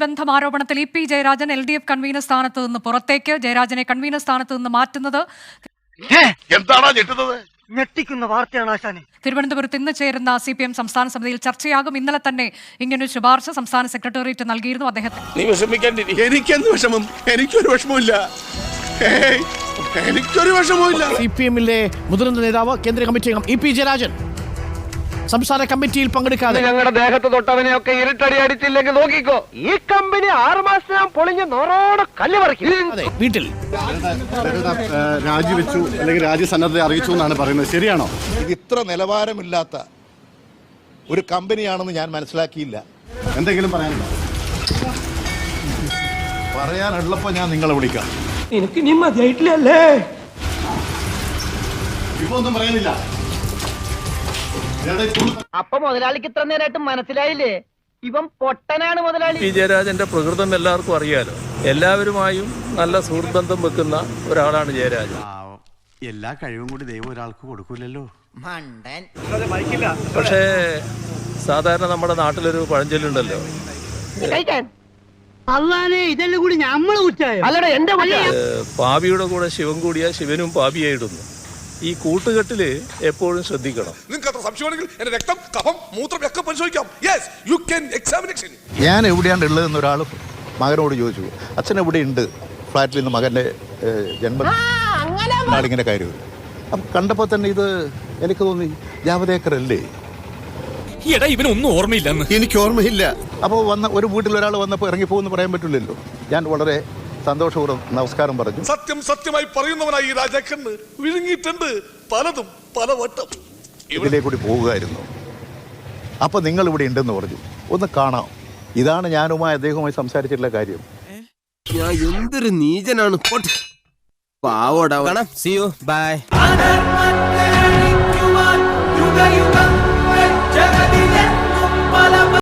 ബന്ധം ആരോപണത്തിൽ E P Jayarajan LDF convener സ്ഥാനത്ത് നിന്ന് പുറത്തേക്ക്, ജയരാജനെ കൺവീനർ സ്ഥാനത്ത് നിന്ന് മാറ്റുന്നത് ഞെട്ടിക്കുന്ന വാർത്തയാണ് ആശാനെ. തിരുവനന്തപുരത്ത് ഇന്ന് ചേരുന്ന CPM സംസ്ഥാന സമിതിയിൽ ചർച്ചയാകും. ഇന്നലെ തന്നെ ഇങ്ങനൊരു ശുപാർശ സംസ്ഥാന സെക്രട്ടേറിയറ്റ് നൽകിയിരുന്നു അദ്ദേഹത്തെ. എനിക്കെന്ത് വിഷമം? എനിക്കൊരു വിഷമമില്ല. എനിക്കൊരു വിഷമമില്ല. CPM-ലെ മുതിർന്ന നേതാവ് കേന്ദ്ര കമ്മിറ്റി അംഗം ഇ പി ജയരാജൻ സംസ്ഥാന കമ്മിറ്റിയിൽ പങ്കെടുക്കാതെ ഞങ്ങളുടെ ദേഹത്ത് തൊട്ടവനെയൊക്കെ ഇരുട്ടടി അടിച്ചില്ലെങ്കിൽ നോക്കിക്കോ, ഈ കമ്പനി 6 മാസം പൊളിഞ്ഞ് നോറോടെ കല്ല് പറിക്കും. വീട്ടിൽ രാജിവെച്ചു അല്ലെങ്കിൽ രാജ്യസന്നദ്ധത അറിയിച്ചു എന്നാണ് പറയുന്നത്. ശരിയാണോ? ഇത് ഇത്ര നിലവാരമില്ലാത്ത ഒരു കമ്പനിയാണെന്ന് ഞാൻ മനസ്സിലാക്കിയില്ല. എന്തെങ്കിലും പറയാനുണ്ടോ? പറയാനുള്ളപ്പോ ഞാൻ നിങ്ങളെ വിളിക്കാം. എനിക്ക് നീ മതിയായിട്ടില്ലല്ലേ? ഇപ്പൊ ഒന്നും പറയാനില്ല. അപ്പൊ മുതലാളിക്ക് ഇത്ര നേരമായിട്ട് മനസ്സിലായില്ലേ? ഇവൻ പൊട്ടനാണ് മുതലാളി. പി ജയരാജന്റെ പ്രകൃതം എല്ലാവർക്കും അറിയാലോ. എല്ലാവരുമായും നല്ല സുഹൃത്ത് ബന്ധം വെക്കുന്ന ഒരാളാണ് ജയരാജൻ. എല്ലാ കഴിവും കൂടി ദൈവം ഒരാൾക്ക് കൊടുക്കൂലല്ലോ. പക്ഷേ സാധാരണ നമ്മുടെ നാട്ടിലൊരു പഴഞ്ചൊല്ലുണ്ടല്ലോ, ഇതെല്ലാം കൂടി നമ്മള് കുറ്റായോ? അല്ലടാ എന്റെ പാപിയുടെ കൂടെ ശിവൻ കൂടിയ ശിവനും പാപിയായിടുന്നു. ഈ കൂട്ടുകെട്ടില് എപ്പോഴും ശ്രദ്ധിക്കണം. ഞാൻ എവിടെയാണ് ഉള്ളതെന്ന് ഒരാൾ മകനോട് ചോദിച്ചു. അച്ഛൻ എവിടെ ഉണ്ട്? ഫ്ലാറ്റിൽ നിന്ന് മകൻ്റെ ജന്മനാളിങ്ങനെ കയറി. അപ്പം കണ്ടപ്പോൾ തന്നെ ഇത് എനിക്ക് തോന്നി ജാവദേക്കർ അല്ലേ? ഇവനൊന്നും ഓർമ്മയില്ലെന്ന്. എനിക്ക് ഓർമ്മയില്ല. അപ്പോൾ ഒരു വീട്ടിൽ ഒരാൾ വന്നപ്പോൾ ഇറങ്ങിപ്പോകുമെന്ന് പറയാൻ പറ്റില്ലല്ലോ. ഞാൻ വളരെ സന്തോഷപൂർവ്വം നമസ്കാരം പറഞ്ഞു. സത്യമായി പറയുന്നവനായി രാജാക്കന്ന് വിഴുങ്ങിയിട്ടുണ്ട് പലതും പലവട്ടം. ഇതിലേ കൂടി പോവുകയായിരുന്നു. അപ്പം നിങ്ങൾ ഇവിടെ ഉണ്ടെന്ന് പറഞ്ഞു. ഒന്ന് കാണാം. ഇതാണ് ഞാനുമായി അദ്ദേഹവുമായി സംസാരിച്ചിട്ടുള്ള കാര്യം. എന്തൊരു നീചനാണ്. പാവോടാ. See you. Bye.